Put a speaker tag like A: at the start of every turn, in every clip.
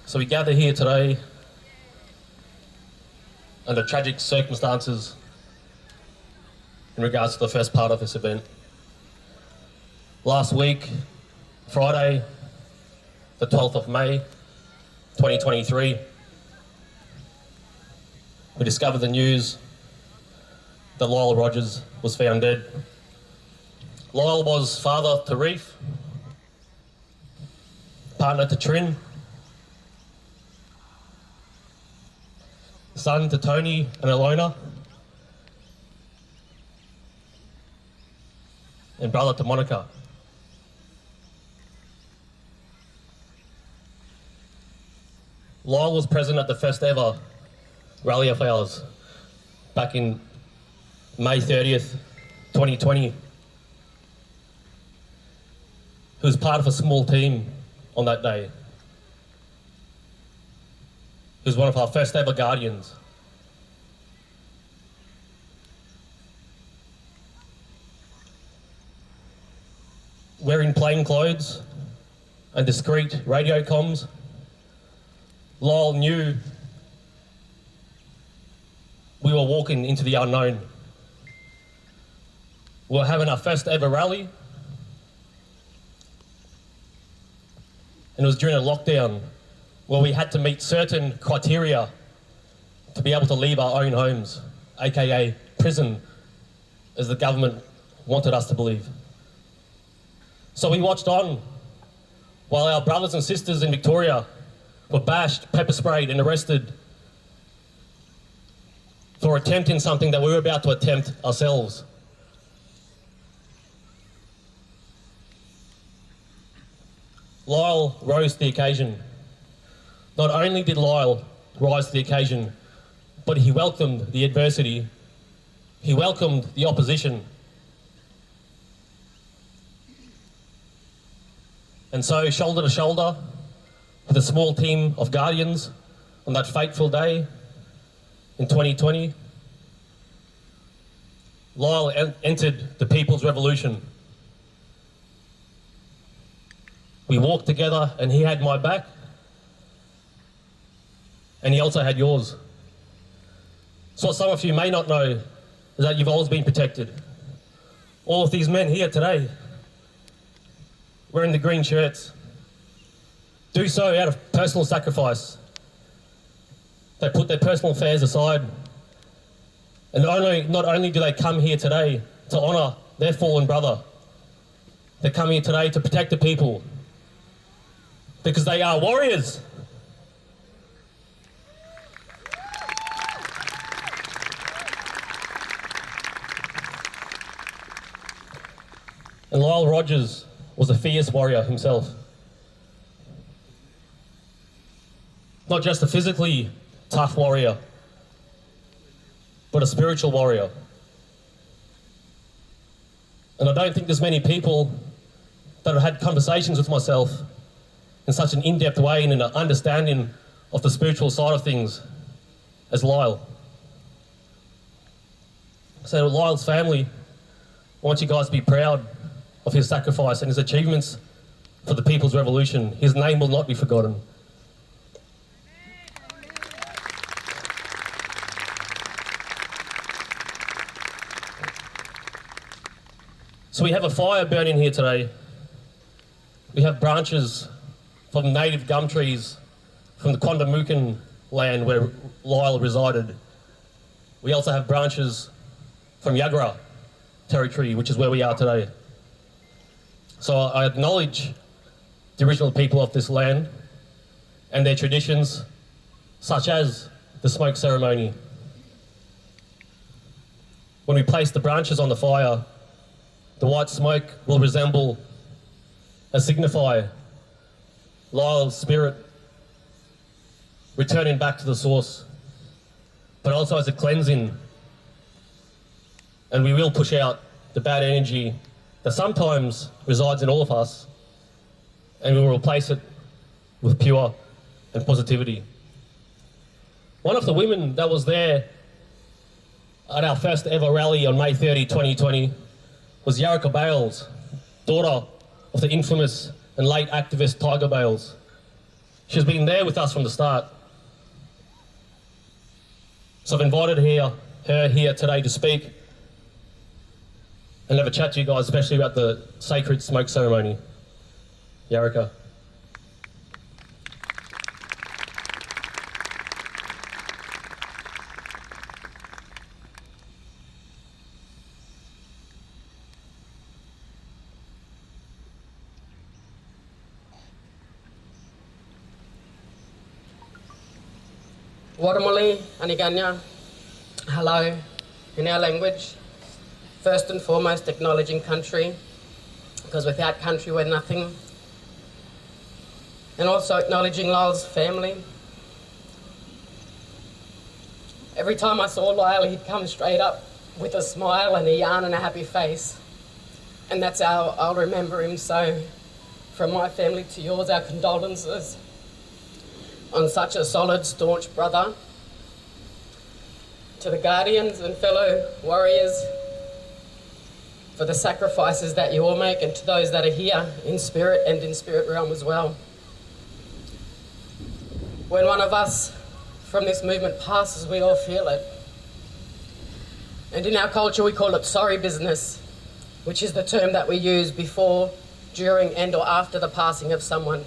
A: So we gather here today under tragic circumstances in regards to the first part of this event. Last week, Friday, the 12th of May, 2023, we discovered the news that Lyle Rogers was found dead. Lyle was father to Reef, partner to Trin, son to Tony and Alona, and brother to Monica. Lyle was present at the first ever Rally of ours back in May 30th, 2020. He was part of a small team on that day. He was one of our first ever guardians. Wearing plain clothes and discreet radio comms, Lyle knew we were walking into the unknown. We were having our first ever rally, and it was during a lockdown where we had to meet certain criteria to be able to leave our own homes, aka prison, as the government wanted us to believe. So we watched on while our brothers and sisters in Victoria were bashed, pepper sprayed and arrested for attempting something that we were about to attempt ourselves. Lyle rose to the occasion. Not only did Lyle rise to the occasion, but he welcomed the adversity, he welcomed the opposition. And so, shoulder to shoulder, with a small team of guardians on that fateful day in 2020, Lyle entered the People's Revolution. We walked together and he had my back, and he also had yours. So what some of you may not know is that you've always been protected. All of these men here today, wearing the green shirts, do so out of personal sacrifice. They put their personal affairs aside, and not only do they come here today to honour their fallen brother, they come here today to protect the people, because they are warriors. And Lyle Rogers was a fierce warrior himself. Not just a physically tough warrior, but a spiritual warrior. And I don't think there's many people that have had conversations with myself in such an in-depth way and in an understanding of the spiritual side of things as Lyle. So Lyle's family, I want you guys to be proud of his sacrifice and his achievements for the People's Revolution. His name will not be forgotten. So we have a fire burning here today. We have branches from native gum trees from the Kondamukan land where Lyle resided. We also have branches from Yagara territory, which is where we are today. So I acknowledge the original people of this land and their traditions, such as the smoke ceremony. When we place the branches on the fire, the white smoke will resemble and signify Lyle's spirit returning back to the source, but also as a cleansing. And we will push out the bad energy that sometimes resides in all of us, and we will replace it with pure and positivity. One of the women that was there at our first ever rally on May 30, 2020 was Yarrika Bales, daughter of the infamous and late activist Tiger Bales. She's been there with us from the start. So I've invited her here today to speak and have a chat to you guys, especially about the sacred smoke ceremony. Yarika.
B: Waramali, Aniganya, hello, in our language. First and foremost, acknowledging country, because without country we're nothing. And also acknowledging Lyle's family. Every time I saw Lyle, he'd come straight up with a smile and a yarn and a happy face. And that's how I'll remember him. So from my family to yours, our condolences on such a solid, staunch brother. To the guardians and fellow warriors, for the sacrifices that you all make, and to those that are here in spirit and in spirit realm as well. When one of us from this movement passes, we all feel it. And in our culture, we call it sorry business, which is the term that we use before, during, and or after the passing of someone.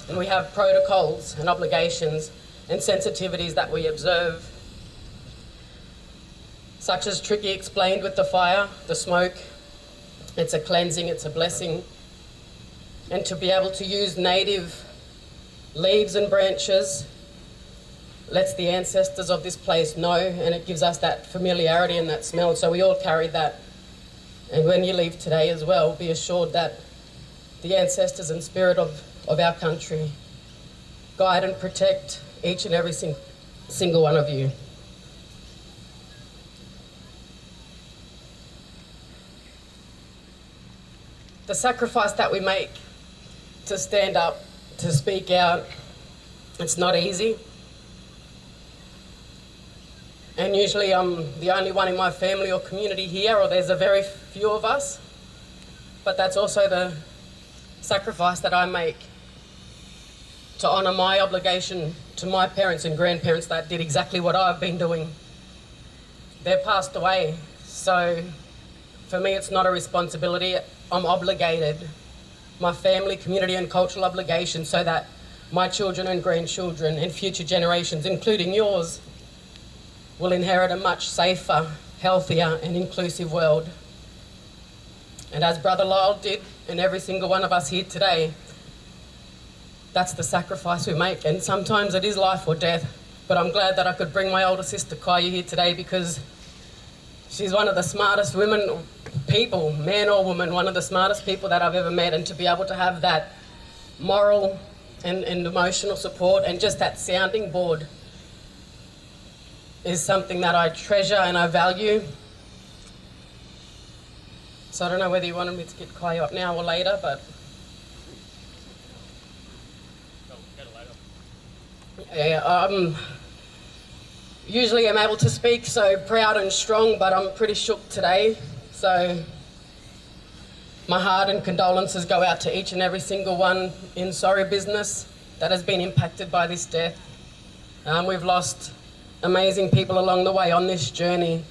B: And we have protocols and obligations and sensitivities that we observe, such as Tricky explained with the fire, the smoke. It's a cleansing, it's a blessing. And to be able to use native leaves and branches lets the ancestors of this place know, and it gives us that familiarity and that smell. So we all carry that. And when you leave today as well, be assured that the ancestors and spirit of our country guide and protect each and every single one of you. The sacrifice that we make to stand up, to speak out, it's not easy. And usually I'm the only one in my family or community here, or there's a very few of us. But that's also the sacrifice that I make to honour my obligation to my parents and grandparents that did exactly what I've been doing. They've passed away, so for me it's not a responsibility. I'm obligated, my family, community and cultural obligation, so that my children and grandchildren and future generations, including yours, will inherit a much safer, healthier and inclusive world. And as Brother Lyle did, and every single one of us here today, that's the sacrifice we make. And sometimes it is life or death. But I'm glad that I could bring my older sister Kaya here today, because she's one of the smartest people, man or woman, one of the smartest people that I've ever met. And to be able to have that moral and emotional support and just that sounding board is something that I treasure and I value. So I don't know whether you wanted me to get Kaya up now or later, but yeah, usually I'm able to speak so proud and strong, but I'm pretty shook today. So my heart and condolences go out to each and every single one in sorry business that has been impacted by this death. We've lost amazing people along the way on this journey.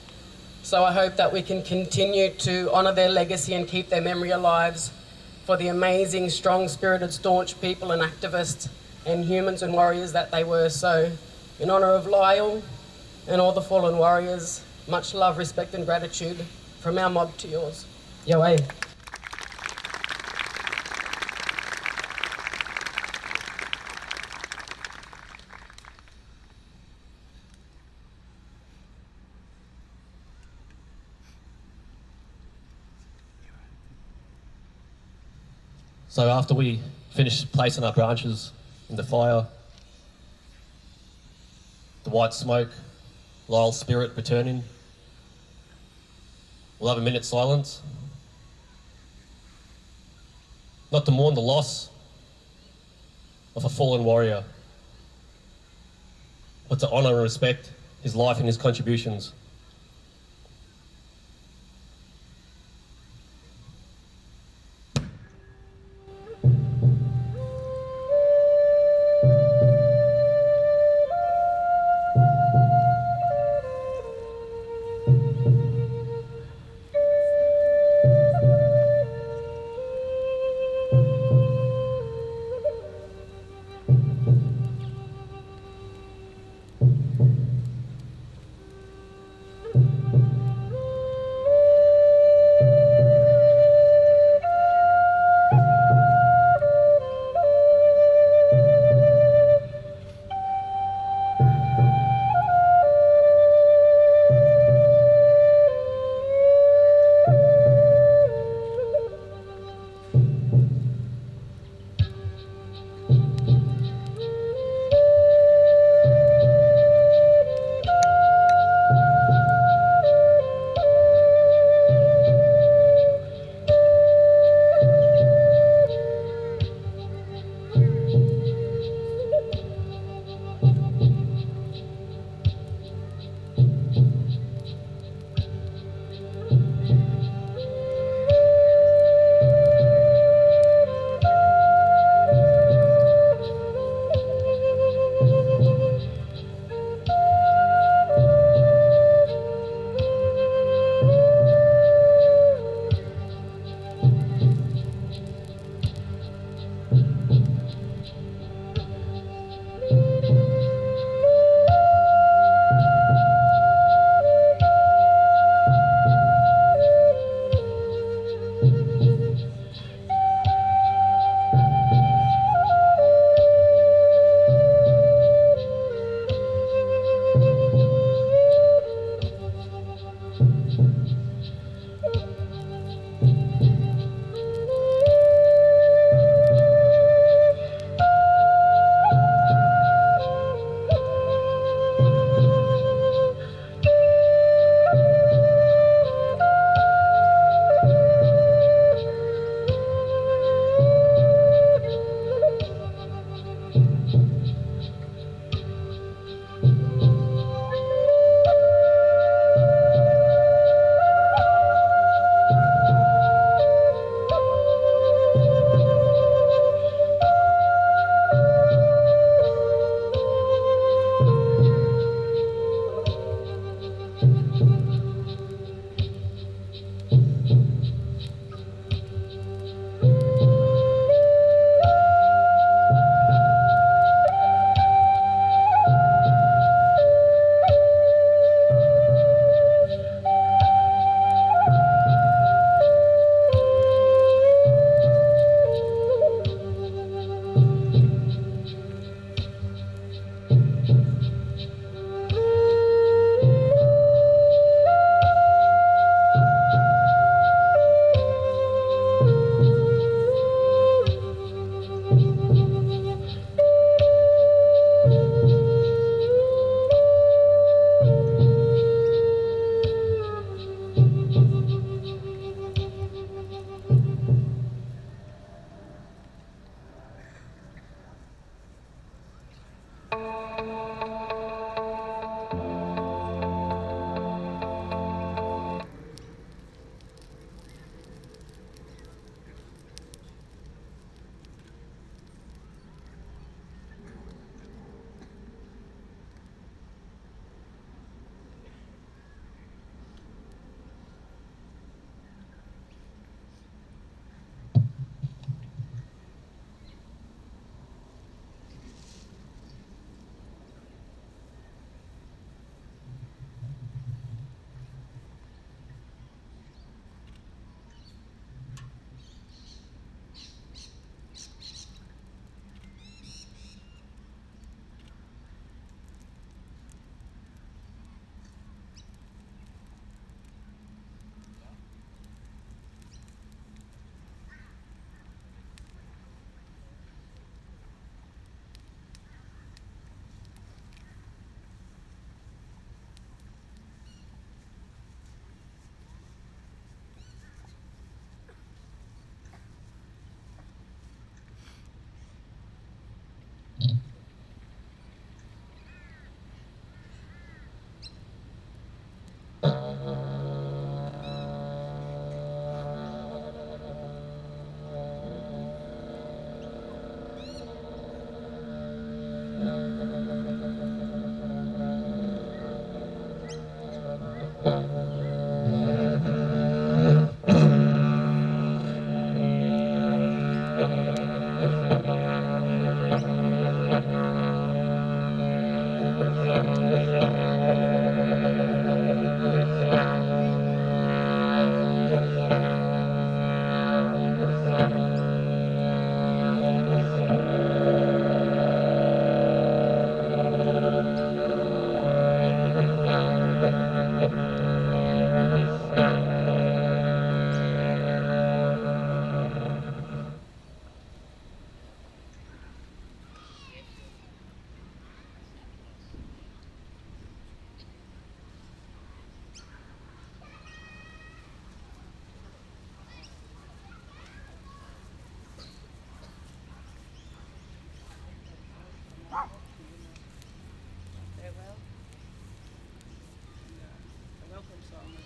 B: So I hope that we can continue to honour their legacy and keep their memory alive for the amazing, strong-spirited, staunch people and activists and humans and warriors that they were. So in honour of Lyle and all the fallen warriors, much love, respect and gratitude from our mob to yours. Yo,
A: So after we finish placing our branches in the fire, the white smoke, Lyle's spirit returning, we'll have a minute's silence. Not to mourn the loss of a fallen warrior, but to honour and respect his life and his contributions.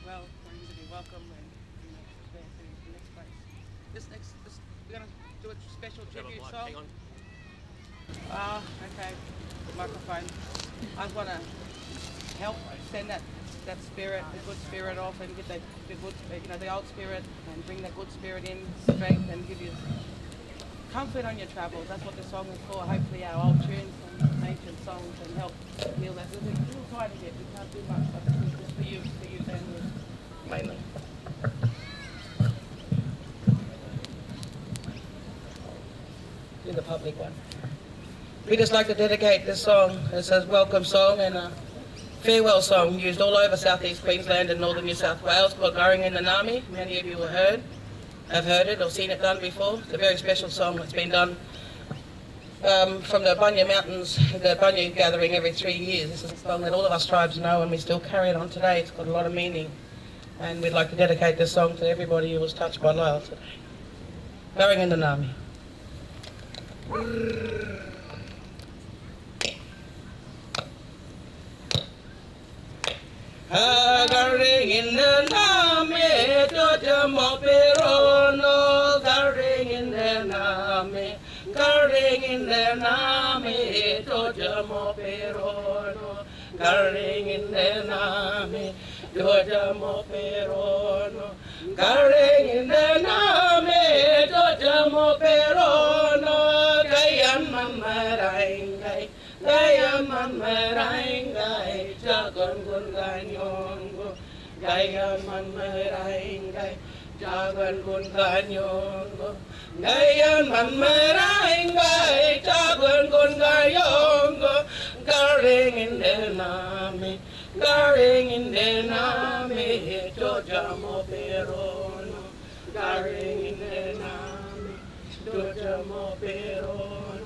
C: well for him to be welcome and there to the next place. This we're gonna do a special tribute song.
A: Hang on.
C: Okay. Microphone. I just wanna help send that spirit, the good spirit off and get the good the old spirit and bring that good spirit in, strength and give you comfort on your travels. That's what the song is for. Hopefully our old tunes and ancient songs can help heal that. We're trying to get, we can't do much, but this is just for you family, mainly. Do the public one. We just like to dedicate this song. It's a welcome song and a farewell song used all over southeast Queensland and northern New South Wales called Going in the Nami. Many of you have heard it or seen it done before. It's a very special song. It's been done from the Bunya Mountains, the Bunya gathering every 3 years. This is a song that all of us tribes know and we still carry it on today. It's got a lot of meaning. And we'd like to dedicate this song to everybody who was touched by Lyle today. Going in the Nami. Going in the Nami, Doja Moperono, going in the Nami, going in the Nami, Doja Moperono, going in the Nami, Doja Moperono, going in the Nami, Doja Moperono, Gayan Mamarangai. Gaya mamarangai, jagan gun ganyongo. Gaya mamarangai, jagan gun ganyongo. Gaya mamarangai, jagan gun ganyongo. Garing in the nami, garing in the nami, Doja Moperono. Garing in the nami, Doja Moperono.